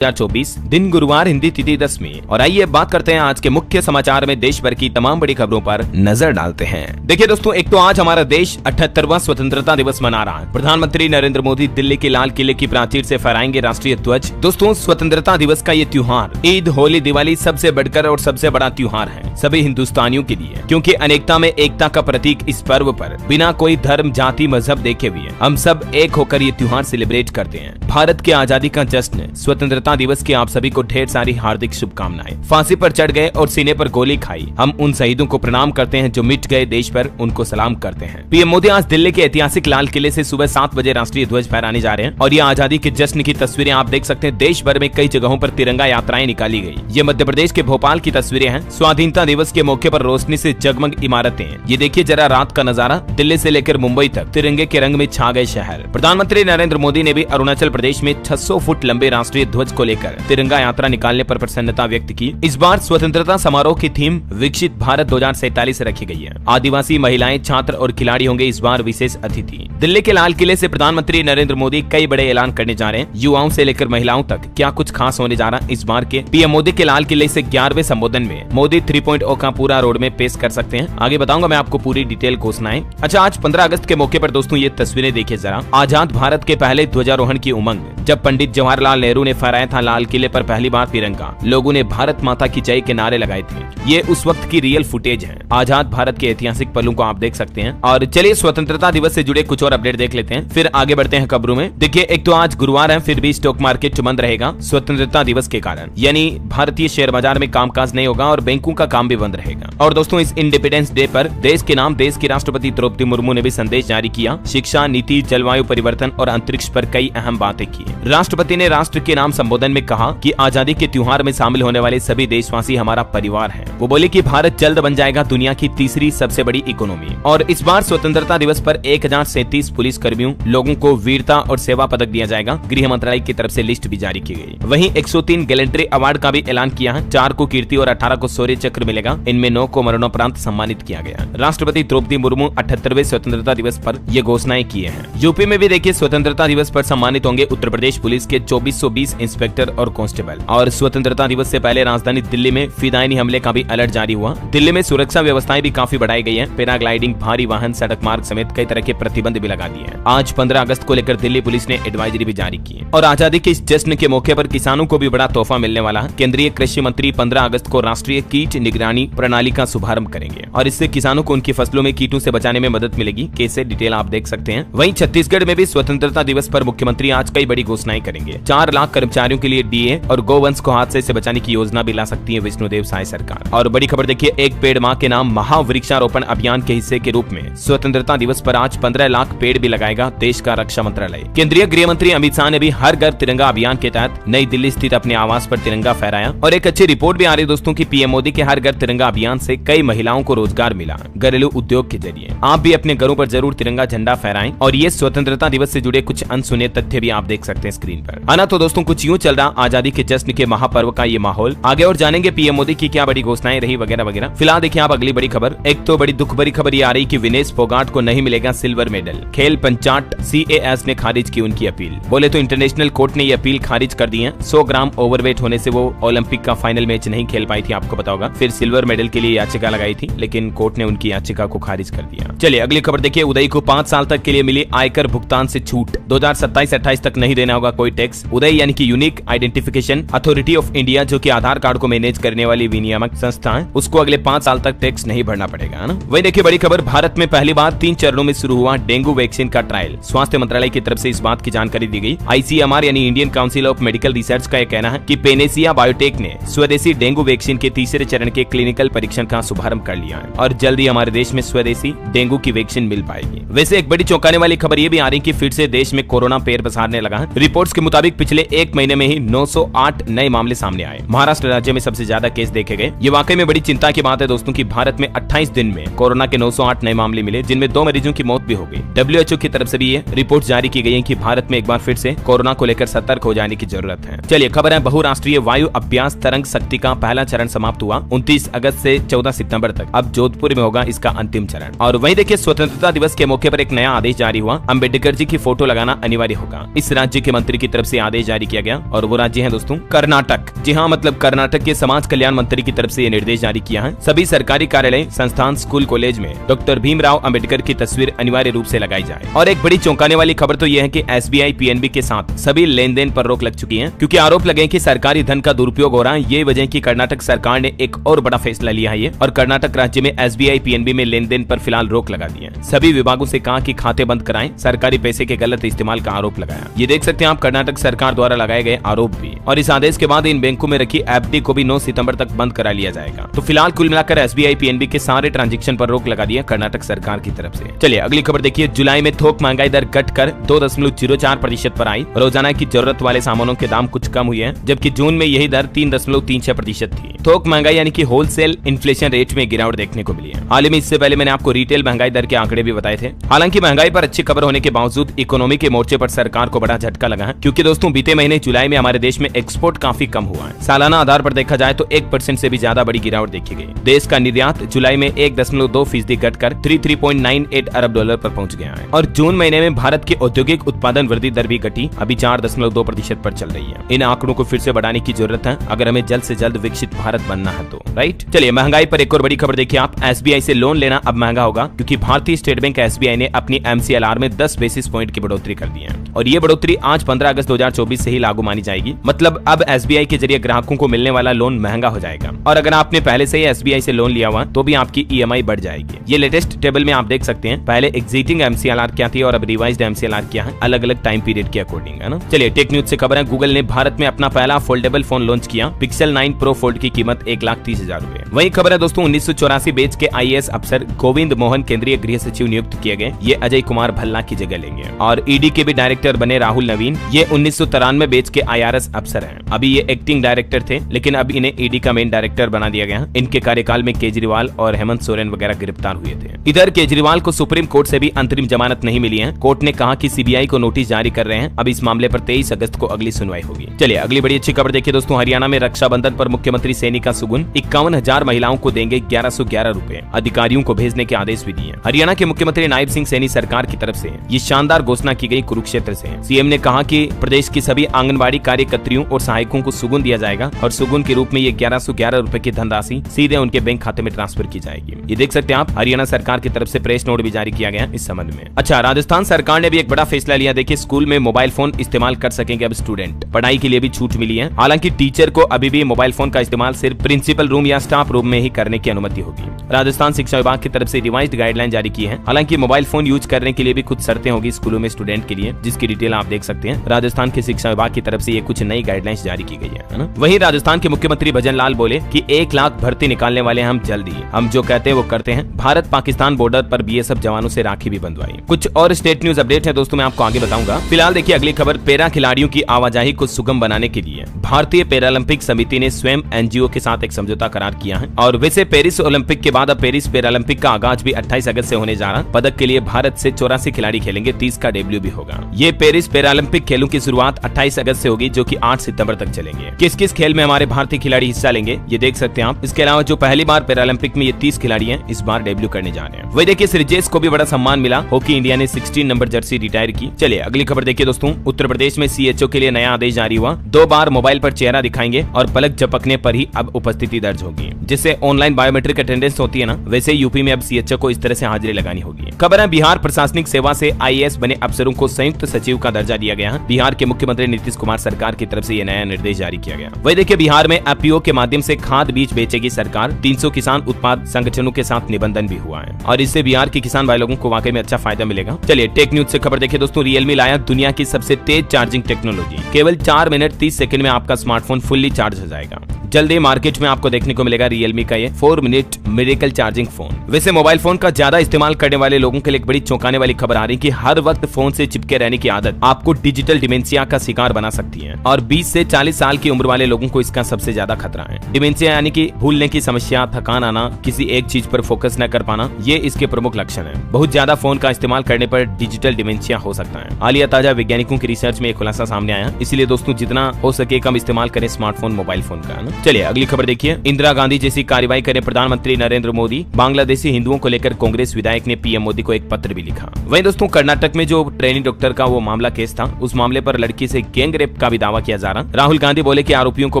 2024 दिन गुरुवार, हिंदी तिथि 10वीं। और आइए बात करते हैं आज के मुख्य समाचार में देश भर की तमाम बड़ी खबरों पर नजर डालते हैं। देखिए दोस्तों, एक तो आज हमारा देश 78वां स्वतंत्रता दिवस मना रहा है। प्रधानमंत्री नरेंद्र मोदी दिल्ली के लाल किले की प्राचीर से फहराएंगे राष्ट्रीय ध्वज। दोस्तों, स्वतंत्रता दिवस का ये त्योहार ईद, होली, दिवाली सबसे बढ़कर और सबसे बड़ा त्योहार है सभी हिंदुस्तानियों के लिए, क्योंकि अनेकता में एकता का प्रतीक इस पर्व पर बिना कोई धर्म, जाति, मजहब देखे हुए हम सब एक होकर ये त्योहार सेलिब्रेट करते हैं। भारत की आजादी का जश्न स्वतंत्रता दिवस की आप सभी को ढेर सारी हार्दिक शुभकामनाएं। फांसी पर चढ़ गए और सीने पर गोली खाई, हम उन शहीदों को प्रणाम करते हैं जो मिट गए देश पर, उनको सलाम करते हैं। पीएम मोदी आज दिल्ली के ऐतिहासिक लाल किले से सुबह 7 बजे राष्ट्रीय ध्वज फहराने जा रहे हैं और ये आजादी के जश्न की तस्वीरें आप देख सकते हैं। देश भर में कई जगहों पर तिरंगा यात्राएं निकाली गई। ये मध्य प्रदेश के भोपाल की तस्वीरें हैं। स्वाधीनता दिवस के मौके पर रोशनी से जगमग इमारतें। ये देखिए जरा रात का नजारा, दिल्ली से लेकर मुंबई तक तिरंगे के रंग में छा गए शहर। प्रधानमंत्री नरेंद्र मोदी ने भी अरुणाचल प्रदेश में 600 फुट लंबे राष्ट्रीय ध्वज को लेकर तिरंगा यात्रा निकालने पर प्रसन्नता व्यक्त की। इस बार स्वतंत्रता समारोह की थीम विकसित भारत 2047 रखी गई है। आदिवासी महिलाएं, छात्र और खिलाड़ी होंगे इस बार विशेष अतिथि। दिल्ली के लाल किले से प्रधानमंत्री नरेंद्र मोदी कई बड़े ऐलान करने जा रहे हैं। युवाओं से लेकर महिलाओं तक क्या कुछ खास होने जा रहा है इस बार के पीएम मोदी के लाल किले से 11वें संबोधन में मोदी 3.0 का पूरा रोड में पेश कर सकते हैं। आगे बताऊंगा मैं आपको पूरी डिटेल घोषणाएं। अच्छा, आज 15 अगस्त के मौके पर दोस्तों ये तस्वीरें देखिए जरा। आजाद भारत के पहले ध्वजारोहण की उमंग, जब पंडित जवाहरलाल नेहरू ने फहराया था लाल किले पर पहली बार तिरंगा, लोगों ने भारत माता की जय के नारे लगाए थे। ये उस वक्त की रियल फुटेज है। आजाद भारत के ऐतिहासिक पलों को आप देख सकते हैं। और चलिए स्वतंत्रता दिवस से जुड़े कुछ और अपडेट देख लेते हैं, फिर आगे बढ़ते हैं खबरों में। देखिए, एक तो आज गुरुवार है, फिर भी स्टॉक मार्केट बंद रहेगा स्वतंत्रता दिवस के कारण, यानी भारतीय शेयर बाजार में कामकाज नहीं होगा और बैंकों का काम भी बंद रहेगा। और दोस्तों, इस इंडिपेंडेंस डे पर देश के नाम देश की राष्ट्रपति द्रौपदी मुर्मू ने भी संदेश जारी किया। शिक्षा नीति, जलवायु परिवर्तन और अंतरिक्ष पर कई अहम बातें की। राष्ट्रपति ने राष्ट्र के नाम संबोधन में कहा कि आजादी के त्योहार में शामिल होने वाले सभी देशवासी हमारा परिवार हैं। वो बोले कि भारत जल्द बन जाएगा दुनिया की तीसरी सबसे बड़ी इकोनॉमी। और इस बार स्वतंत्रता दिवस पर 1037 पुलिस कर्मियों लोगों को वीरता और सेवा पदक दिया जाएगा। गृह मंत्रालय की तरफ से लिस्ट भी जारी की गई। वहीं 103 गैलेंट्री अवार्ड का भी ऐलान किया है। 4 को कीर्ति और 18 को शौर्य चक्र मिलेगा। इनमें 9 को मरणोपरांत सम्मानित किया गया। राष्ट्रपति द्रौपदी मुर्मू 78वें स्वतंत्रता दिवस पर ये घोषणाएं किए हैं। यूपी में भी देखिए स्वतंत्रता दिवस पर सम्मानित होंगे उत्तर प्रदेश पुलिस के 2420 इंस्पेक्टर और कांस्टेबल। और स्वतंत्रता दिवस से पहले राजधानी दिल्ली में फिदायनी हमले का भी अलर्ट जारी हुआ। दिल्ली में सुरक्षा व्यवस्थाएं भी काफी बढ़ाई गई है। पैराग्लाइडिंग, भारी वाहन, सड़क मार्ग समेत कई तरह के प्रतिबंध भी लगा दिए हैं। आज 15 अगस्त को लेकर दिल्ली पुलिस ने एडवाइजरी भी जारी की है। और आजादी के इस जश्न के मौके पर किसानों को भी बड़ा तोहफा मिलने वाला है। केंद्रीय कृषि मंत्री 15 अगस्त को राष्ट्रीय कीट निगरानी प्रणाली का शुभारंभ करेंगे और इससे किसानों को उनकी फसलों में कीटों से बचाने में मदद मिलेगी। कैसे, डिटेल आप देख सकते हैं। वहीं छत्तीसगढ़ में भी स्वतंत्रता दिवस पर मुख्यमंत्री आज कई बड़ी घोषणाएं करेंगे। 4 लाख कर्मचारियों के लिए डीए और गोवंश को हादसे से बचाने की योजना भी ला सकती है विष्णुदेव साय सरकार। और बड़ी खबर देखिए, एक पेड़ मां के नाम महावृक्षारोपण अभियान के हिस्से के रूप में स्वतंत्रता दिवस पर आज 15 लाख पेड़ भी लगाएगा देश का रक्षा मंत्रालय। केंद्रीय गृह मंत्री अमित शाह ने भी हर घर तिरंगा अभियान के तहत नई दिल्ली स्थित अपने आवास पर तिरंगा फहराया। और एक अच्छी रिपोर्ट भी आ रही है दोस्तों की पीएम मोदी के हर घर तिरंगा अभियान से कई महिलाओं को रोजगार मिला घरेलू उद्योग के जरिए। आप भी अपने घरों पर जरूर तिरंगा झंडा फहराएं। और ये स्वतंत्रता दिवस से जुड़े कुछ अनसुने तथ्य भी आप देख सकते हैं स्क्रीन पर। आना तो दोस्तों कुछ यूं चल रहा आजादी के जश्न के महापर्व का ये माहौल। आगे और जानेंगे पीएम मोदी की क्या बड़ी घोषणाएं रही वगैरह वगैरह। फिलहाल देखिए आप अगली बड़ी खबर। एक तो बड़ी दुख भरी खबर ये आ रही कि विनेश फोगाट को नहीं मिलेगा सिल्वर मेडल। खेल पंचायत CAS ने खारिज की उनकी अपील। बोले तो इंटरनेशनल कोर्ट ने ये अपील खारिज कर दी है। 100 ग्राम ओवरवेट होने से वो ओलंपिक का फाइनल मैच नहीं खेल पाई थी, आपको पता होगा। फिर सिल्वर मेडल के लिए याचिका लगाई थी, लेकिन कोर्ट ने उनकी याचिका को खारिज कर दिया। चलिए अगली खबर देखिए। उदय को 5 साल तक के लिए मिली आयकर भुगतान से छूट। 2027-28 तक नहीं देना होगा कोई टैक्स। उदय यानी कि unique identification authority of India, जो कि आधार कार्ड को मैनेज करने वाली विनियामक संस्था है, उसको अगले 5 साल तक टैक्स नहीं भरना पड़ेगा ना। वही देखिए बड़ी खबर, भारत में पहली बार 3 चरणों में शुरू हुआ डेंगू वैक्सीन का ट्रायल। स्वास्थ्य मंत्रालय की तरफ से इस बात की जानकारी दी गई। ICMR यानी Indian council of medical research का यह कहना है कि पेनेसिया बायोटेक ने स्वदेशी डेंगू वैक्सीन के तीसरे चरण के क्लिनिकल परीक्षण का शुभारंभ कर लिया है और जल्द ही हमारे देश में स्वदेशी डेंगू की वैक्सीन मिल पाएगी। वैसे एक बड़ी चौंकाने वाली खबर ये भी आ रही कि फिर से देश में कोरोना पैर पसारने लगा है। रिपोर्ट्स के मुताबिक पिछले 1 महीने में ही 908 नए मामले सामने आए। महाराष्ट्र राज्य में सबसे ज्यादा केस देखे गए। ये वाकई में बड़ी चिंता की बात है दोस्तों कि भारत में 28 दिन में कोरोना के 908 नए मामले मिले, जिनमें 2 मरीजों की मौत भी हो गई। WHO की तरफ से भी ये रिपोर्ट जारी की गई है कि भारत में एक बार फिर से कोरोना को लेकर सतर्क हो जाने की जरूरत है। चलिए खबर है, बहुराष्ट्रीय वायु अभ्यास तरंग शक्ति का पहला चरण समाप्त हुआ 29 अगस्त से 14 सितंबर तक। अब जोधपुर में होगा इसका अंतिम चरण। और वहीं देखिए स्वतंत्रता दिवस के मौके पर एक नया आदेश जारी हुआ। अंबेडकर जी की फोटो लगाना अनिवार्य होगा। इस राज्य के मंत्री की तरफ से आदेश जारी किया गया। और वो राज्य है दोस्तों कर्नाटक। जी हाँ, मतलब कर्नाटक के समाज कल्याण मंत्री की तरफ से ये निर्देश जारी किया है। सभी सरकारी कार्यालय, संस्थान, स्कूल, कॉलेज में डॉक्टर भीमराव अंबेडकर की तस्वीर अनिवार्य रूप से लगाई जाए। और एक बड़ी चौंकाने वाली खबर तो यह है कि SBI PNB के साथ सभी लेन देन पर रोक लग चुकी है, क्योंकि आरोप लगे कि सरकारी धन का दुरुपयोग हो रहा है। ये वजह की कर्नाटक सरकार ने एक और बड़ा फैसला लिया है और कर्नाटक राज्य में SBI PNB में लेन देन पर फिलहाल रोक लगा दी है। सभी विभागों से कहा कि खाते बंद कराएं, सरकारी पैसे के गलत इस्तेमाल का आरोप लगाया। ये देख सकते हैं आप कर्नाटक सरकार द्वारा लगाए गए आरोप भी। और इस आदेश के बाद इन बैंकों में रखी FD को भी 9 सितंबर तक बंद करा लिया जाएगा। तो फिलहाल कुल मिलाकर SBI PNB के सारे ट्रांजैक्शन पर रोक लगा दिया कर्नाटक सरकार की तरफ से। चलिए अगली खबर देखिए। जुलाई में थोक महंगाई दर घटकर 2.04% पर आई। रोजाना की जरूरत वाले सामानों के दाम कुछ कम हुए हैं, जबकि जून में यही दर 3.36% थी। थोक महंगाई यानी कि होलसेल इन्फ्लेशन रेट में गिरावट देखने को मिली है। हाल ही में इससे पहले मैंने आपको रिटेल महंगाई दर के आंकड़े भी बताए थे। हालांकि महंगाई पर अच्छी खबर होने के बावजूद इकोनॉमी के मोर्चे पर सरकार को बड़ा झटका लगा है, क्योंकि दोस्तों बीते महीने जुलाई में हमारे देश में एक्सपोर्ट काफी कम हुआ है। सालाना आधार पर देखा जाए तो 1% से भी ज्यादा बड़ी गिरावट देखी गई। देश का निर्यात जुलाई में 1.2% घटकर 33.98 अरब डॉलर पर पहुंच गया है। और जून महीने में भारत की औद्योगिक उत्पादन वृद्धि दर भी घटी, अभी 4.2% पर चल रही है। इन आंकड़ों को फिर से बढ़ाने की जरूरत है अगर हमें जल्द से जल्द विकसित भारत बनना है तो, राइट। चलिए महंगाई पर एक और बड़ी खबर देखिए आप। SBI से लोन लेना अब महंगा होगा, क्योंकि भारतीय स्टेट बैंक SBI ने अपनी MCLR में 10 बेसिस पॉइंट की बढ़ोतरी कर दी है। और ये बढ़ोतरी आज 15 अगस्त 2024 से ही लागू मानी जाएगी। मतलब अब SBI के जरिए ग्राहकों को मिलने वाला लोन महंगा हो जाएगा। और अगर आपने पहले से ही SBI से लोन लिया हुआ तो भी आपकी EMI बढ़ जाएगी। ये लेटेस्ट टेबल में आप देख सकते हैं, पहले एग्जिस्टिंग MCLR क्या थी और अब रिवाइज्ड MCLR क्या है, अलग अलग टाइम पीरियड के अकॉर्डिंग, है ना। चलिए टेक न्यूज से खबर है, गूगल ने भारत में अपना पहला फोल्डेबल फोन लॉन्च किया। पिक्सल 9 प्रो फोल्ड की कीमत 1,30,000 रुपए। वही खबर है दोस्तों 1984 बैच के IAS अफसर गोविंद मोहन केंद्रीय गृह सचिव नियुक्त किए गए। ये अजय कुमार भल्ला की जगह लेंगे। और ED के भी डायरेक्टर बने राहुल नवीन। ये 1993 बैच के IRS अफसर हैं। अभी ये एक्टिंग डायरेक्टर थे, लेकिन अब इन्हें ED का मेन डायरेक्टर बना दिया गया। इनके कार्यकाल में केजरीवाल और हेमंत सोरेन वगैरह गिरफ्तार हुए थे। इधर केजरीवाल को सुप्रीम कोर्ट से भी अंतरिम जमानत नहीं मिली है। कोर्ट ने कहा कि CBI को नोटिस जारी कर रहे हैं। अब इस मामले पर 23 अगस्त को अगली सुनवाई होगी। चलिए अगली बड़ी अच्छी खबर देखिए दोस्तों। हरियाणा में रक्षाबंधन पर मुख्यमंत्री सैनी का सुगुन 51,000 महिलाओं को देंगे 1111 रुपए। अधिकारियों को भेजने के आदेश भी दिए। हरियाणा के मुख्यमंत्री नायब सिंह सैनी सरकार की तरफ से ये शानदार घोषणा की गई कुरुक्षेत्र से। CM ने कहा कि प्रदेश की सभी आंगनबाड़ी कार्यकर्तियों और सहायकों को सुगुन दिया जाएगा और सुगुन के रूप में ये 1111 रुपए की धनराशि सीधे उनके बैंक खाते में ट्रांसफर की जाएगी। ये देख सकते हैं आप, हरियाणा सरकार की तरफ से प्रेस नोट भी जारी किया गया इस संबंध में। अच्छा, राजस्थान सरकार ने भी एक बड़ा फैसला लिया। देखिए स्कूल में मोबाइल फोन इस्तेमाल कर सकेंगे अब स्टूडेंट। पढ़ाई के लिए भी छूट मिली है। हालांकि टीचर को अभी भी मोबाइल फोन का इस्तेमाल सिर्फ प्रिंसिपल रूम या स्टाफ रूम में ही करने की अनुमति होगी। राजस्थान शिक्षा विभाग की तरफ से रिवाइज्ड गाइडलाइन जारी की है। हालांकि मोबाइल फोन यूज करने के लिए भी कुछ शर्तें होगी स्कूलों में स्टूडेंट के लिए, जिसकी डिटेल आप देख सकते हैं। राजस्थान के शिक्षा विभाग की तरफ से ये कुछ नई गाइडलाइंस जारी की गई है ना। वहीं राजस्थान के मुख्यमंत्री भजन लाल बोले कि 1 लाख भर्ती निकालने वाले हम जल्दी, हम जो कहते हैं वो करते हैं। भारत पाकिस्तान बॉर्डर पर BSF जवानों से राखी भी बंधवाई। कुछ और स्टेट न्यूज अपडेट है दोस्तों, मैं आपको आगे बताऊंगा। फिलहाल देखिए अगली खबर। पैरा खिलाड़ियों की आवाजाही को सुगम बनाने के लिए भारतीय पैरालंपिक समिति ने स्वयं NGO के साथ एक समझौता करार किया है। और वैसे पेरिस ओलंपिक के बाद अब पेरिस पैरालंपिक का आगाज भी 28 अगस्त से होने जा रहा। पदक के लिए भारत से 84 खिलाड़ी खेलेंगे, 30 का डेब्यू भी होगा। ये पेरिस पैरालंपिक खेलों की शुरुआत 28 अगस्त से होगी, जो कि 8 सितंबर तक चलेंगे। किस किस खेल में हमारे भारतीय खिलाड़ी हिस्सा लेंगे ये देख सकते हैं आप। इसके अलावा जो पहली बार पैरालंपिक में ये 30 खिलाड़ी हैं, इस बार डेब्यू करने जा रहे हैं। वही देखिए श्रीजेश को भी बड़ा सम्मान मिला। हॉकी इंडिया ने 16 नंबर जर्सी रिटायर की। चलिए अगली खबर देखिए दोस्तों। उत्तर प्रदेश में CHO के लिए नया आदेश जारी हुआ। 2 बार मोबाइल पर चेहरा दिखाएंगे और पलक झपकने पर ही अब उपस्थिति दर्ज होगी। जिससे ऑनलाइन बायोमेट्रिक अटेंडेंस होती है ना, वैसे यूपी में अब CHO को इस तरह से हाजिरी लगानी होगी। खबर है बिहार प्रशासनिक सेवा से IAS बने अफसरों को संयुक्त सचिव का दर्जा दिया गया है। बिहार के मुख्यमंत्री नीतीश कुमार सरकार की तरफ से ये नया निर्देश जारी किया गया। वही देखिए बिहार में FPO के माध्यम से खाद बीज बेचेगी सरकार। 300 किसान उत्पाद संगठनों के साथ निबंधन भी हुआ है और इससे बिहार के किसान भाई लोगों को वाकई में अच्छा फायदा मिलेगा। चलिए टेक न्यूज से खबर देखिए दोस्तों। रियलमी लाया दुनिया की सबसे तेज चार्जिंग टेक्नोलॉजी। केवल 4 मिनट 30 सेकंड में आपका स्मार्टफोन फुल्ली चार्ज हो जाएगा। जल्दी मार्केट में आपको देखने को मिलेगा रियलमी का ये 4 मिनट मिरेकल चार्जिंग फोन। वैसे मोबाइल फोन का ज्यादा इस्तेमाल करने वाले लोगों के लिए एक बड़ी चौंकाने वाली खबर आ रही है कि हर वक्त फोन से चिपके रहने की आदत आपको डिजिटल डिमेंशिया का शिकार बना सकती है और 20 से 40 साल की उम्र वाले लोगों को इसका सबसे ज्यादा खतरा है। डिमेंशिया यानी कि भूलने की समस्या, थकान आना, किसी एक चीज पर फोकस न कर पाना, ये इसके प्रमुख लक्षण है। बहुत ज्यादा फोन का इस्तेमाल करने पर डिजिटल डिमेंशिया हो सकता है। हालिया ताजा वैज्ञानिकों की रिसर्च में एक खुलासा सामने आया। इसलिए दोस्तों जितना हो सके कम इस्तेमाल करें स्मार्टफोन मोबाइल फोन का। चलिए अगली खबर देखिए। इंदिरा गांधी जैसी कार्रवाई करे प्रधानमंत्री नरेंद्र मोदी। बांग्लादेशी हिंदुओं को लेकर कांग्रेस विधायक ने PM मोदी को एक पत्र भी लिखा। वहीं दोस्तों कर्नाटक में जो ट्रेनी डॉक्टर का वो मामला केस था, उस मामले पर लड़की से गैंग रेप का भी दावा किया जा रहा। राहुल गांधी बोले कि आरोपियों को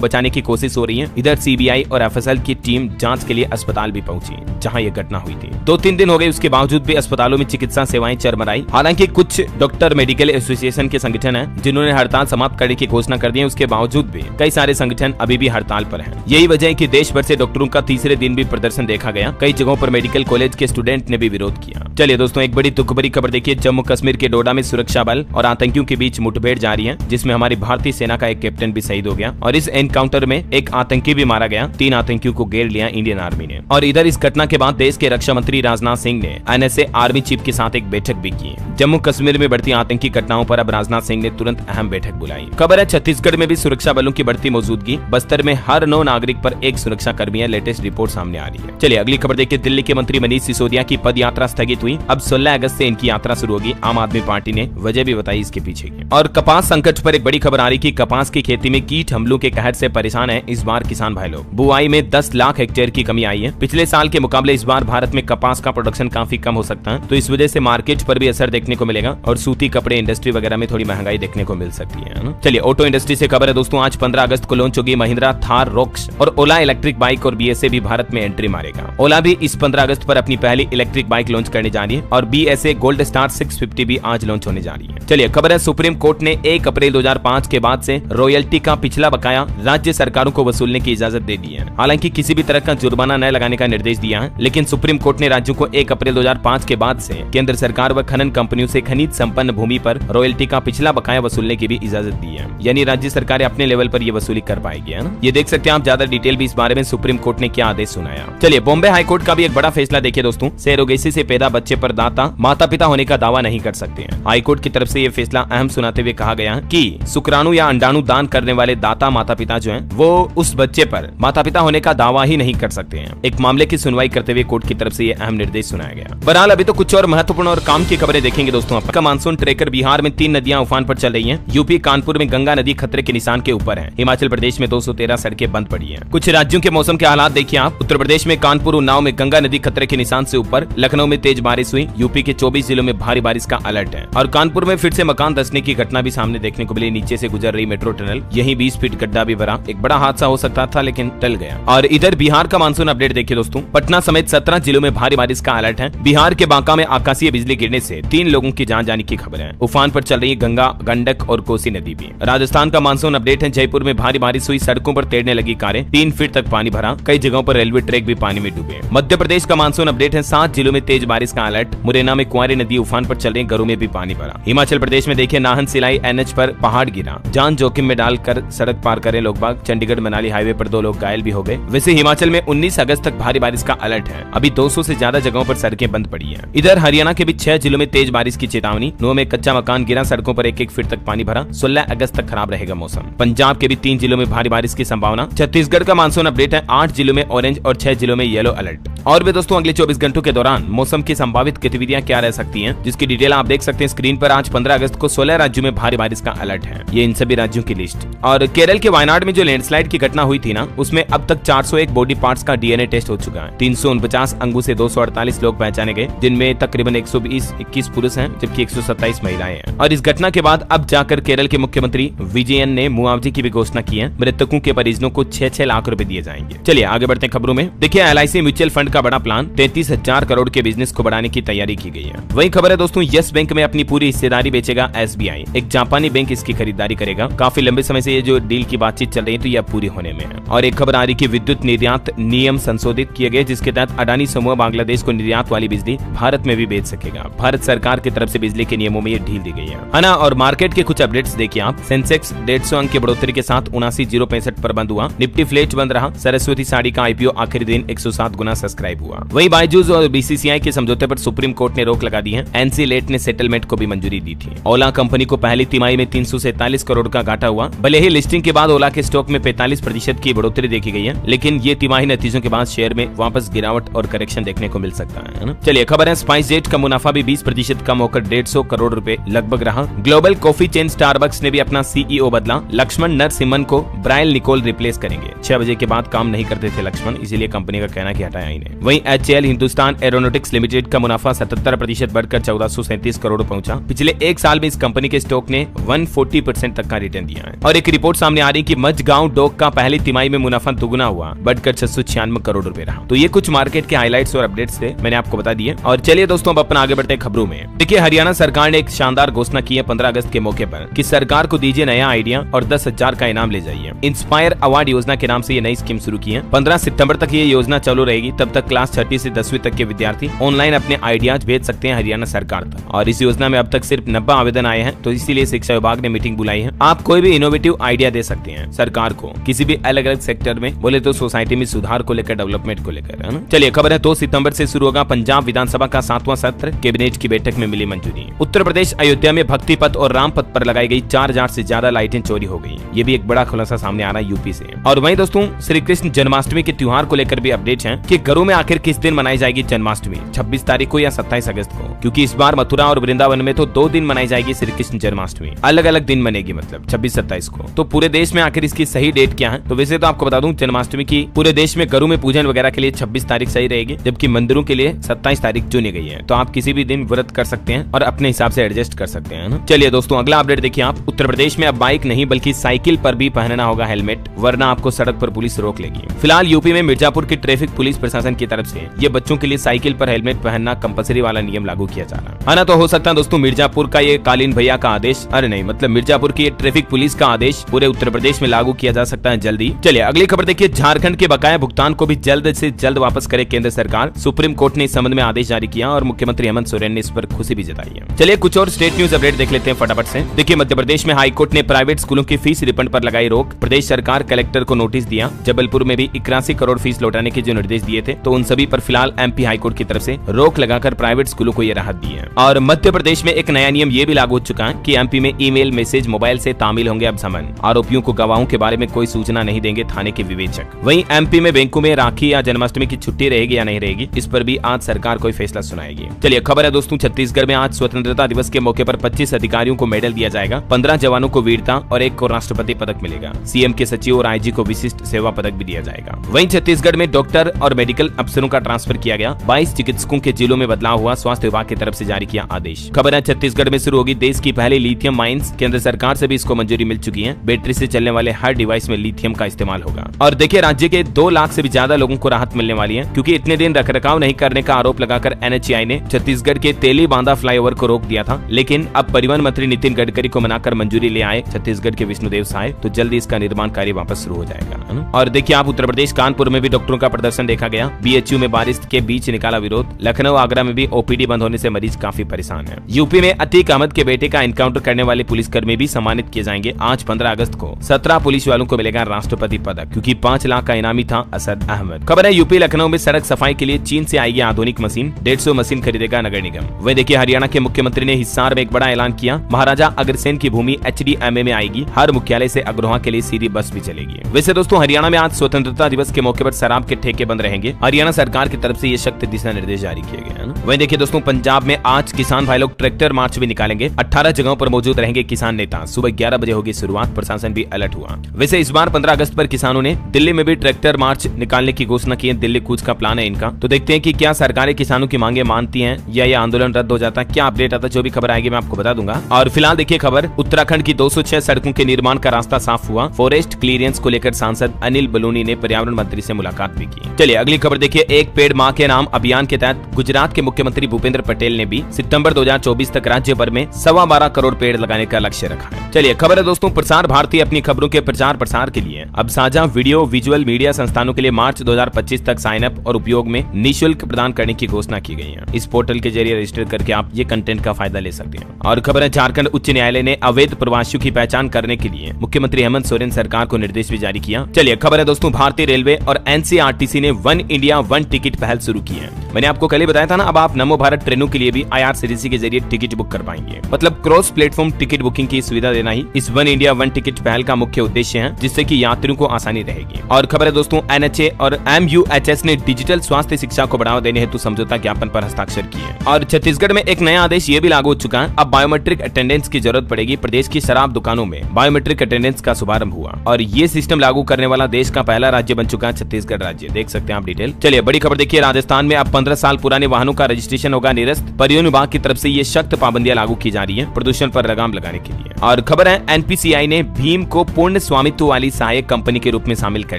बचाने की कोशिश हो रही है। इधर सीबीआई और एफएसएल की टीम जांच के लिए अस्पताल भी पहुंची जहां यह घटना हुई थी। 2-3 दिन हो गए, उसके बावजूद भी अस्पतालों में चिकित्सा सेवाएं चरमराई। हालांकि कुछ डॉक्टर मेडिकल एसोसिएशन के संगठन हैं जिन्होंने हड़ताल समाप्त करने की घोषणा कर दी है। उसके बावजूद भी कई सारे संगठन अभी भी हड़ताल पर हैं। यही वजह है कि देश भर से डॉक्टरों का तीसरे दिन भी प्रदर्शन देखा गया। कई जगहों पर मेडिकल कॉलेज के स्टूडेंट ने भी विरोध किया। चलिए दोस्तों, एक बड़ी दुख भरी खबर देखिए। जम्मू कश्मीर के डोडा में सुरक्षा बल और आतंकियों के बीच मुठभेड़ जारी है, जिसमें हमारी भारतीय सेना का एक कैप्टन भी शहीद हो गया और इस एनकाउंटर में एक आतंकी भी मारा गया। 3 आतंकियों को घेर लिया इंडियन आर्मी ने। और इधर इस घटना के बाद देश के रक्षा मंत्री राजनाथ सिंह ने एनएसए आर्मी चीफ के साथ एक बैठक भी की। जम्मू कश्मीर में बढ़ती आतंकी घटनाओं पर अब राजनाथ सिंह ने तुरंत अहम बैठक बुलाई। खबर है छत्तीसगढ़ में भी सुरक्षा बलों की बढ़ती मौजूदगी। बस्तर में हर 9 नागरिक पर एक सुरक्षा कर्मी है। लेटेस्ट रिपोर्ट सामने आ रही है। चलिए अगली खबर देखिए। दिल्ली के मंत्री मनीष सिसोदिया की पद यात्रा स्थगित हुई। अब 16 अगस्त से इनकी यात्रा शुरू होगी। आम आदमी पार्टी ने वजह भी बताई इसके पीछे की। और कपास संकट पर एक बड़ी खबर आ रही कि कपास की खेती में कीट हमलों के कहर से परेशान है इस बार किसान भाई लोग। बुआई में 10 लाख हेक्टेयर की कमी आई है। पिछले साल के मुकाबले इस बार भारत में कपास का प्रोडक्शन काफी कम हो सकता है, तो इस वजह से मार्केट पर भी असर देखने को मिलेगा और सूती कपड़े इंडस्ट्री वगैरह में थोड़ी महंगाई देखने को मिल सकती है ना। चलिए ऑटो इंडस्ट्री से खबर है दोस्तों। आज 15 अगस्त को लॉन्च होगी महिंद्रा थार रॉक्स और ओला इलेक्ट्रिक बाइक और बीएसए भी भारत में एंट्री मारेगा। ओला भी इस 15 अगस्त पर अपनी पहली इलेक्ट्रिक बाइक लॉन्च करने जा रही है और बीएसए गोल्ड स्टार 650 भी आज लॉन्च होने जा रही है। चलिए खबर है सुप्रीम कोर्ट ने 1 अप्रैल 2005 के बाद से रॉयल्टी का पिछला बकाया राज्य सरकारों को वसूलने की इजाजत दे दी है। हालांकि किसी भी तरह का जुर्माना न लगाने का निर्देश दिया है, लेकिन सुप्रीम कोर्ट ने राज्यों को 1 अप्रैल 2005 के बाद से केंद्र सरकार व खनन कंपनियों से खनिज संपन्न भूमि पर रॉयल्टी का पिछला बकाया वसूलने की भी इजाजत दी है। यानी राज्य सरकारें अपने लेवल पर ये वसूली कर पाएगी, है ना। ये देख सकते हैं आप ज्यादा डिटेल भी इस बारे में सुप्रीम कोर्ट ने क्या आदेश सुनाया। चलिए बॉम्बे हाई कोर्ट का भी एक बड़ा फैसला देखिए दोस्तों। सरोगेसी से पैदा बच्चे पर दाता माता पिता होने का दावा नहीं कर सकते हैं। हाई कोर्ट की तरफ से ये फैसला अहम सुनाते हुए कहा गया कि शुक्राणु या अंडाणु दान करने वाले दाता माता पिता जो हैं, वो उस बच्चे पर माता पिता होने का दावा ही नहीं कर सकते हैं। एक मामले की सुनवाई करते हुए कोर्ट की तरफ से ये अहम निर्देश सुनाया गया। बहरहाल अभी तो कुछ और महत्वपूर्ण और काम की खबरें देखेंगे दोस्तों। आपका मानसून ट्रेकर बिहार में 3 नदियां उफान पर चल रही हैं। यूपी कानपुर में गंगा नदी खतरे के निशान के ऊपर है। हिमाचल प्रदेश में 213 सड़कें बंद पड़ी हैं। कुछ राज्यों के मौसम के हालात देखिए आप। उत्तर प्रदेश में कानपुर उन्नाव में गंगा नदी खतरे के निशान से ऊपर। लखनऊ में तेज बारिश हुई। यूपी के 24 जिलों में भारी बारिश का अलर्ट है। और कानपुर में फिर से मकान धंसने की घटना भी सामने देखने को मिली। नीचे से गुजर रही मेट्रो टनल, यही 20 फीट गड्ढा भी भरा। एक बड़ा हादसा हो सकता था लेकिन टल गया। और इधर बिहार का मानसून अपडेट देखिए दोस्तों। पटना समेत 17 जिलों में भारी बारिश का अलर्ट है। बिहार के बांका में आकाशीय बिजली गिरने से 3 लोगों की जान जाने की खबर है। उफान पर चल रही गंगा, गंडक और कोसी नदी भी। राजस्थान का मानसून अपडेट है। जयपुर में भारी बारिश हुई। सड़कों पर तैरने लगी कारें। 3 फीट तक पानी भरा। कई जगहों पर रेलवे ट्रैक भी पानी में डूबे। मध्य प्रदेश का मानसून अपडेट है। 7 जिलों में तेज बारिश का अलर्ट। मुरैना में कुंवारी नदी उफान पर चल रही, घरों में भी पानी भरा। हिमाचल प्रदेश में देखिए नाहन सिलाई एनएच पर पहाड़ गिरा, जान जोखिम में डालकर सड़क पार करे लोग बाग। चंडीगढ़ मनाली हाईवे पर 2 लोग घायल भी हो गए। वैसे हिमाचल में 19 अगस्त तक भारी बारिश का अलर्ट है। अभी 200 से ज्यादा जगहों पर सड़कें बंद पड़ी हैं। इधर हरियाणा के भी 6 जिलों में तेज बारिश की चेतावनी। नूंह में कच्चा मकान गिरा, सड़कों पर 1-1 फीट तक पानी भरा। 16 अगस्त तक खराब रहेगा मौसम। पंजाब के भी 3 जिलों में भारी बारिश की संभावना। छत्तीसगढ़ का मानसून अपडेट है। 8 जिलों में ऑरेंज और 6 जिलों में येलो अलर्ट। और भी दोस्तों अगले 24 घंटों के दौरान मौसम की संभावित गतिविधियां क्या रह सकती हैं, जिसकी डिटेल आप देख सकते हैं स्क्रीन पर। आज 15 अगस्त को 16 राज्यों में भारी बारिश का अलर्ट है। ये इन सभी राज्यों की लिस्ट। और केरल के वायनाड में जो लैंडस्लाइड की घटना हुई थी ना, उसमें अब तक 401 बॉडी पार्ट्स का डीएनए टेस्ट हो चुका है। 349 अंगों से 248 लोग पहचाने गए, जिनमें तकरीबन 121 पुरुष हैं जबकि 127 महिलाएं हैं। और इस घटना के बाद अब जाकर केरल के मुख्यमंत्री विजयन ने मुआवजे की भी घोषणा की है। मृतकों के परिजनों को 6-6 लाख रुपए दिए जाएंगे। चलिए आगे बढ़ते हैं खबरों में। देखिए एलआईसी म्यूचुअल फंड का बड़ा प्लान, 33,000 करोड़ के बिजनेस को बढ़ाने की तैयारी की गई है। वही खबर है दोस्तों, यस बैंक में अपनी पूरी हिस्सेदारी बेचेगा एसबीआई। एक जापानी बैंक इसकी खरीदारी करेगा। काफी लंबे समय से ये जो डील की बातचीत चल रही है तो यह पूरी होने में है। और एक खबर आ रही कि विद्युत निर्यात नियम संशोधित किए गए, जिसके तहत अडानी समूह बांग्लादेश को निर्यात वाली बिजली भारत में भी बेच सकेगा। भारत सरकार की तरफ से बिजली के नियमों में ये ढील दी गई है ना। और मार्केट के कुछ अपडेट्स देखिए आप। सेंसेक्स 150 अंक की बढ़ोतरी के साथ 79,065 पर बंद हुआ। निफ्टी फ्लैट बंद रहा। सरस्वती साड़ी का आईपीओ आखिरी दिन 107 गुना सब्सक्राइब हुआ। वही बायजूस और बीसीसीआई के समझौते पर सुप्रीम कोर्ट ने रोक लगा दी है। एनसीलेट ने सेटलमेंट को भी मंजूरी दी थी। ओला कंपनी को पहली तिमाही में 347 करोड़ का घाटा हुआ। भले ही लिस्टिंग के बाद ओला के स्टॉक में 45% की बढ़ोतरी देखी गई है, लेकिन ये तिमाही नतीजों के बाद शेयर में वापस गिरावट और करेक्शन देखने को मिल सकता है ना। चलिए खबर है स्पाइस जेट का मुनाफा भी 20% कम होकर 150 करोड़ रुपए लगभग रहा। ग्लोबल कॉफी चेन स्टारबक्स ने भी अपना सीईओ बदला। लक्ष्मण नरसिम्हन को ब्रायन निकोल रिप्लेस करेंगे। 6 बजे के बाद काम नहीं करते थे लक्ष्मण, इसीलिए कंपनी का कहना कि हटाया ही नहीं। वहीं HAL हिंदुस्तान एरोनॉटिक्स लिमिटेड का मुनाफा 77% बढ़कर 1437 करोड़ पहुंचा। पिछले एक साल में इस कंपनी के स्टॉक ने 140% तक का रिटर्न दिया है। और एक रिपोर्ट सामने आ रही कि मझगांव डॉक का पहली तिमाही में मुनाफा दुगुना हुआ, बढ़कर 696 करोड़ रुपए रहा। तो ये कुछ मार्केट के हाइलाइट्स और अपडेट्स थे, मैंने आपको बता दिए। और चलिए दोस्तों अब अपना आगे बढ़ते खबरों में। देखिए हरियाणा सरकार ने एक शानदार घोषणा की है 15 अगस्त के मौके पर कि सरकार को दीजिए नया आइडिया और 10,000 का इनाम ले जाइए। इंस्पायर अवार्ड योजना के नाम से ये नई स्कीम शुरू की है। 15 सितंबर तक ये योजना चालू रहेगी। तब तक क्लास 6 से 10वीं तक के विद्यार्थी ऑनलाइन अपने आइडियाज भेज सकते हैं हरियाणा सरकार तक। और इस योजना में अब तक सिर्फ 90 आवेदन आए हैं, तो इसीलिए शिक्षा विभाग ने मीटिंग बुलाई है। आप कोई भी इनोवेटिव आइडिया दे सकते हैं सरकार को, किसी भी अलग अलग सेक्टर में, बोले तो सोसाइटी में सुधार को लेकर, डेवलपमेंट को लेकर, है ना। चलिए खबर है 2 सितंबर से शुरू होगा पंजाब विधानसभा का 7वां सत्र, कैबिनेट की बैठक में मिली मंजूरी। उत्तर प्रदेश अयोध्या में भक्ति पथ और राम पथ पर लगाई गई 4000 से ज्यादा लाइटें चोरी हो गई। ये भी एक बड़ा खुलासा सामने आ रहा है यूपी से। और वहीं दोस्तों श्री कृष्ण जन्माष्टमी के त्योहार को लेकर भी अपडेट हैं कि घरों में आखिर किस दिन मनाई जाएगी जन्माष्टमी, 26 तारीख को या 27 अगस्त को, क्योंकि इस बार मथुरा और वृंदावन में तो 2 दिन मनाई जाएगी श्री कृष्ण जन्माष्टमी, अलग अलग दिन मनेगी, मतलब 26-27 को। तो पूरे देश में आखिर इसकी सही डेट क्या है? तो वैसे तो आपको बता दूं जन्माष्टमी की पूरे देश में घरों में पूजन वगैरह के लिए 26 तारीख सही रहेगी, जबकि मंदिरों के लिए 27 तारीख चुनी गई है। तो आप किसी भी दिन व्रत कर सकते हैं और अपने हिसाब से एडजस्ट कर सकते हैं ना। चलिए दोस्तों अगला अपडेट देखिए आप। उत्तर प्रदेश में अब बाइक नहीं बल्कि साइकिल पर भी पहनना होगा हेलमेट, वरना आपको सड़क पर पुलिस रोक लेगी। फिलहाल यूपी में मिर्जापुर की ट्रैफिक पुलिस प्रशासन की तरफ से ये बच्चों के लिए साइकिल पर हेलमेट पहनना कंपलसरी वाला नियम लागू किया जा रहा है ना। तो हो सकता है दोस्तों मिर्जापुर का ये कालीन भैया का आदेश, अरे नहीं मतलब मिर्जापुर की ट्रैफिक पुलिस का आदेश पूरे उत्तर प्रदेश में लागू किया जा सकता है जल्दी। चलिए अगली खबर देखिए। झारखंड के बकाया भुगतान को भी जल्द से जल्द वापस करे केंद्र सरकार। सुप्रीम कोर्ट ने इस संबंध में आदेश जारी किया और मुख्यमंत्री हेमंत सोरेन ने इस पर खुशी भी जताई है। चलिए कुछ और स्टेट न्यूज अपडेट देख लेते हैं फटाफट से। देखिए मध्य प्रदेश में हाई कोर्ट ने प्राइवेट स्कूलों की फीस रिफंड पर लगाई रोक। प्रदेश सरकार कलेक्टर को नोटिस दिया। जबलपुर में भी 81 करोड़ फीस लौटाने के जो निर्देश दिए थे, तो उन सभी पर फिलहाल MP हाई कोर्ट की तरफ से रोक लगाकर प्राइवेट स्कूलों को ये राहत दी है। और मध्य प्रदेश में एक नया नियम ये भी लागू हो चुका है कि MP में ईमेल मैसेज मोबाइल से तामील होंगे अब समन। आरोपियों को गवाहों के बारे में कोई सूचना नहीं देंगे थाने के विवेचक। वहीं MP में बैंकों में राखी या जन्माष्टमी की छुट्टी रहेगी या नहीं रहेगी, इस पर भी आज सरकार कोई फैसला सुनाएगी। चलिए खबर है दोस्तों छत्तीसगढ़ में आज स्वतंत्रता दिवस के मौके पर 25 अधिकारियों को मेडल दिया जाएगा। 15 जवानों को वीरता और 1 को राष्ट्रपति पदक मिलेगा। CM के सचिव और IG को विशिष्ट सेवा पदक भी दिया जाएगा। वहीं छत्तीसगढ़ में डॉक्टर और मेडिकल अफसरों का ट्रांसफर किया गया। 22 चिकित्सकों के जिलों में बदलाव हुआ, स्वास्थ्य विभाग की तरफ से जारी किया आदेश। खबर है छत्तीसगढ़ में शुरू होगी देश की पहली लिथियम माइंस। केंद्र सरकार से भी इसको मंजूरी मिल चुकी है। बैटरी से चलने वाले हर डिवाइस में लिथियम का इस्तेमाल होगा। और देखिए राज्य के 2 लाख से भी ज्यादा लोगों को राहत मिलने वाली है, क्योंकि इतने दिन रखरखाव नहीं करने का आरोप लगाकर NHAI ने छत्तीसगढ़ के तेली बांधा फ्लाईओवर को रोक दिया था। लेकिन अब परिवहन मंत्री नितिन गडकरी को मनाकर मंजूरी ले आए छत्तीसगढ़ के विष्णुदेव साय, तो जल्दी इसका निर्माण कार्य वापस शुरू हो जाएगा। और देखिए आप उत्तर प्रदेश कानपुर में भी डॉक्टरों का प्रदर्शन देखा गया। BHU में बारिश के बीच निकाला विरोध। लखनऊ आगरा में भी OPD बंद होने से मरीज काफी परेशान है। यूपी में अतीक अहमद के बेटे का एनकाउंटर करने वाले पुलिसकर्मी भी सम्मानित किए जाएंगे। आज 15 अगस्त को 17 पुलिस वालों को मिलेगा राष्ट्रपति पदक, क्योंकि 5 लाख का इनामी था असद अहमद। खबर है यूपी लखनऊ में सड़क सफाई के लिए चीन से आएगी आधुनिक मशीन। 150 मशीन खरीदेगा नगर निगम। वही देखिए हरियाणा के मुख्यमंत्री ने हिसार में एक बड़ा ऐलान किया। महाराजा अग्रसेन की भूमि HDMA में आएगी। हर मुख्यालय से अग्रोहा के लिए सीधी बस भी चलेगी। वैसे दोस्तों हरियाणा में आज स्वतंत्रता दिवस के मौके पर शराब के ठेके बंद रहेंगे। हरियाणा सरकार की तरफ से ये सख्त दिशा निर्देश जारी किए गए हैं। वहीं देखिए दोस्तों पंजाब में आज किसान भाई लोग ट्रैक्टर मार्च भी निकालेंगे। 18 जगहों पर मौजूद रहेंगे किसान नेता। सुबह 11 बजे होगी शुरुआत। प्रशासन भी अलर्ट हुआ। वैसे इस बार 15 अगस्त पर किसानों ने दिल्ली में भी ट्रैक्टर मार्च निकालने की घोषणा की है। दिल्ली कूच का प्लान है इनका। तो देखते हैं कि क्या सरकारें किसानों की मांगे मानती हैं या ये आंदोलन रद्द हो जाता है। क्या अपडेट आता है, जो भी खबर आएगी मैं आपको बता दूंगा। और फिलहाल देखिए खबर, उत्तराखंड की 206 सड़कों के निर्माण का रास्ता साफ हुआ। फॉरेस्ट क्लियरेंस को लेकर सांसद अनिल बलूनी ने पर्यावरण मंत्री से मुलाकात भी की। चलिए अगली खबर देखिए। एक पेड़ मां के नाम अभियान के तहत गुजरात के मुख्यमंत्री भूपेंद्र पटेल ने भी सितंबर 2024 तक राज्य भर में 12.25 करोड़ पेड़ लगाने का लक्ष्य रखा है। चलिए खबर है दोस्तों, प्रसार भारती अपनी खबरों के प्रचार प्रसार के लिए अब साझा वीडियो विजुअल मीडिया संस्थानों के लिए मार्च 2025 तक साइन अप और उपयोग में निःशुल्क प्रदान करने की घोषणा की गई है। इस पोर्टल के जरिए रजिस्टर करके आप ये कंटेंट का फायदा ले सकते हैं। और खबर है झारखंड उच्च न्यायालय ने अवैध प्रवासियों की पहचान करने के लिए मुख्यमंत्री हेमंत सोरेन सरकार को निर्देश भी जारी किया। चलिए खबर है दोस्तों, भारतीय रेलवे और NCRTC ने 1 इंडिया 1 टिकट पहल शुरू की है। मैंने आपको कल ही बताया था ना, अब आप नमो भारत ट्रेनों के लिए भी IRCTC के जरिए टिकट बुक कर पाएंगे। मतलब क्रॉस प्लेटफॉर्म टिकट बुकिंग की सुविधा देना ही इस वन इंडिया वन टिकट पहल का मुख्य उद्देश्य है, जिससे कि यात्रियों को आसानी रहेगी। और खबर है दोस्तों, NHA और MUHS ने डिजिटल स्वास्थ्य शिक्षा को बढ़ावा देने हेतु समझौता ज्ञापन पर हस्ताक्षर किए। और छत्तीसगढ़ में एक नया आदेश ये भी लागू हो चुका है, अब बायोमेट्रिक अटेंडेंस की जरूरत पड़ेगी। प्रदेश की शराब दुकानों में बायोमेट्रिक अटेंडेंस का शुभारंभ हुआ और ये सिस्टम लागू करने वाला देश का पहला राज्य बन चुका है छत्तीसगढ़ राज्य। देख सकते हैं आप डिटेल। चलिए बड़ी खबर देखिए, राजस्थान में अब 15 साल पुराने वाहनों का रजिस्ट्रेशन होगा निरस्त। परिवहन विभाग की तरफ से ये सख्त पाबंदियां लागू की जा रही है प्रदूषण पर लगाम लगाने के लिए। और खबर है, NPCI ने भीम को पूर्ण स्वामित्व वाली सहायक कंपनी के रूप में शामिल कर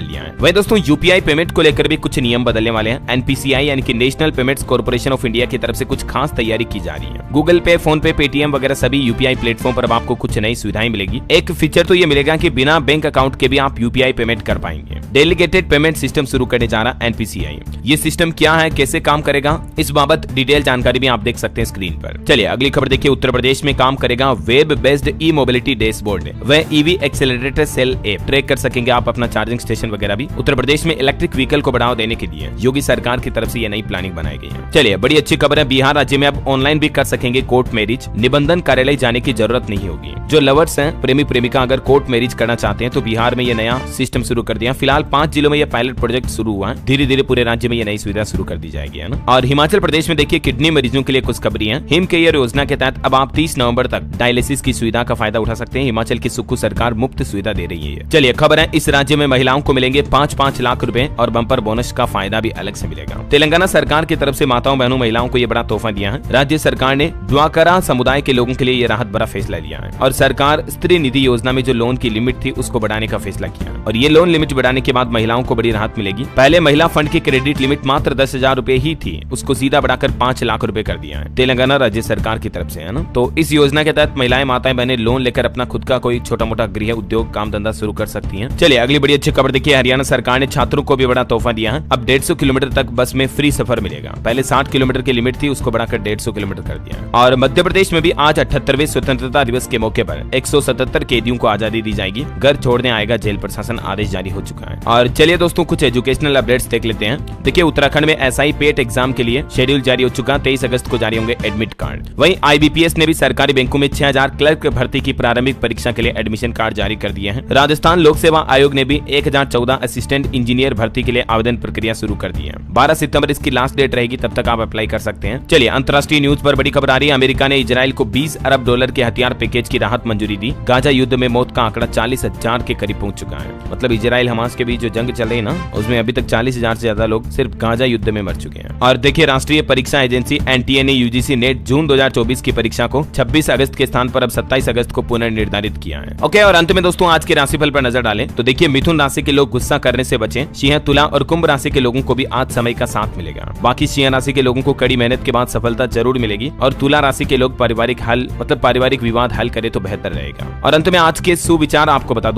लिया है। वही दोस्तों, UPI पेमेंट को लेकर भी कुछ नियम बदलने वाले हैं। NPCI यानी कि national payments corporation of India की तरफ से कुछ खास तैयारी की जा रही है। गूगल पे, फोन पे, पेटीएम वगैरह सभी UPI प्लेटफॉर्म पर अब आपको कुछ नई सुविधाएं मिलेगी। एक फीचर तो ये मिलेगा कि बिना बैंक अकाउंट के भी आप UPI पेमेंट कर पाएंगे। डेलीगेटेड पेमेंट सिस्टम शुरू करने जा रहा NPCI। ये सिस्टम क्या है, कैसे काम करेगा, इस बाबत डिटेल जानकारी भी आप देख सकते हैं स्क्रीन पर। चलिए अगली खबर देखिए, उत्तर प्रदेश में काम करेगा web based E mobility dashboard. वह EV accelerator cell app track कर सकेंगे आप अपना चार्जिंग स्टेशन वगैरह भी। उत्तर प्रदेश में इलेक्ट्रिक व्हीकल को बढ़ावा देने के लिए योगी सरकार की तरफ से ये नई प्लानिंग बनाई गई है। चलिए बड़ी अच्छी खबर है, बिहार राज्य में अब ऑनलाइन भी कर सकेंगे कोर्ट मैरिज। निबंधन कार्यालय जाने की जरूरत नहीं होगी। जो लवर्स हैं, प्रेमी प्रेमिका अगर कोर्ट मैरिज करना चाहते हैं तो बिहार में ये नया सिस्टम शुरू कर दिया। फिलहाल 5 जिलों में ये पायलट प्रोजेक्ट शुरू हुआ है। धीरे धीरे पूरे राज्य में ये नई सुविधा शुरू कर दी जाएगी, है ना। और हिमाचल प्रदेश में देखिए, किडनी मरीजों के लिए कुछ खबरी है। हिम केयर योजना के तहत अब आप 30 नवंबर तक डायलिसिस की सुविधा का फायदा उठा सकते हैं। हिमाचल की सुक्खू सरकार मुफ्त सुविधा दे रही है। चलिए खबर है, इस राज्य में महिलाओं को मिलेंगे 5-5 लाख रुपए और बम्पर बोनस का फायदा भी अलग से मिलेगा। तेलंगाना सरकार की तरफ से माताओं बहनों महिलाओं को ये बड़ा तोहफा दिया है। राज्य सरकार ने ड्वाकरा समुदाय के लोगों के लिए ये राहत भरा फैसला लिया है। और सरकार स्त्री निधि योजना में जो लोन की लिमिट थी उसको बढ़ाने का फैसला किया। और ये लोन लिमिट बढ़ाने के बाद महिलाओं को बड़ी राहत मिलेगी। पहले महिला फंड की क्रेडिट लिमिट मात्र 10,000 रुपए ही थी, उसको सीधा बढ़ाकर 5 लाख रुपए कर दिया है तेलंगाना राज्य सरकार की तरफ से, है ना। तो इस योजना के तहत महिलाएं माताएं बहनें लोन लेकर अपना खुद का कोई छोटा मोटा गृह उद्योग काम धंधा शुरू कर सकती हैं। चलिए अगली बड़ी अच्छी खबर देखिए, हरियाणा सरकार ने छात्रों को भी बड़ा तोहफा दिया है। अब 150 किलोमीटर तक बस में फ्री सफर मिलेगा। पहले 60 किलोमीटर की लिमिट थी, उसको बढ़ाकर 150 किलोमीटर कर दिया है। और मध्य प्रदेश में भी आज 78वें स्वतंत्रता दिवस के मौके पर 177 कैदियों को आजादी दी जाएगी। घर छोड़ने आएगा जेल प्रशासन, आदेश जारी हो चुका है। और चलिए दोस्तों, कुछ एजुकेशनल अपडेट्स देख लेते हैं। देखिए उत्तराखंड में SI पेट एग्जाम के लिए शेड्यूल जारी हो चुका। 23 अगस्त को जारी होंगे एडमिट कार्ड। वहीं IBPS ने भी सरकारी बैंकों में 6000 क्लर्क भर्ती की प्रारंभिक परीक्षा के लिए एडमिशन कार्ड जारी कर दिए हैं। राजस्थान लोक सेवा आयोग ने भी 1014 असिस्टेंट इंजीनियर भर्ती के लिए आवेदन प्रक्रिया शुरू कर दी है। 12 सितंबर इसकी लास्ट डेट रहेगी, तब तक आप अप्लाई कर सकते हैं। चलिए अंतर्राष्ट्रीय न्यूज पर बड़ी खबर आ रही है। अमेरिका ने इजराइल को $20 अरब के हथियार पैकेज की राहत मंजूरी दी। गाजा युद्ध में मौत का आंकड़ा 40,000 के करीब पहुंच चुका है। मतलब इजराइल हमास के बीच जो जंग चल रही है ना, उसमें अभी तक 40,000 से ज्यादा लोग सिर्फ गाजा युद्ध में मर चुके हैं। और देखिए राष्ट्रीय परीक्षा एजेंसी NTA ने UGC नेट जून 2024 की परीक्षा को 26 अगस्त के स्थान पर अब 27 अगस्त को पुनर्निर्धारित किया है। ओके, और अंत में दोस्तों आज के राशिफल पर नजर डालें तो देखिए मिथुन राशि के लोग गुस्सा करने से बचें। सिंह, तुला और कुंभ राशि के लोगों को भी आज समय का साथ मिलेगा। बाकी सिंह राशि के लोगों को कड़ी मेहनत के बाद सफलता जरूर मिलेगी। और तुला राशि के लोग पारिवारिक विवाद हल करे तो बेहतर रहेगा। और अंत में आज के सुविचार आपको बता दूं।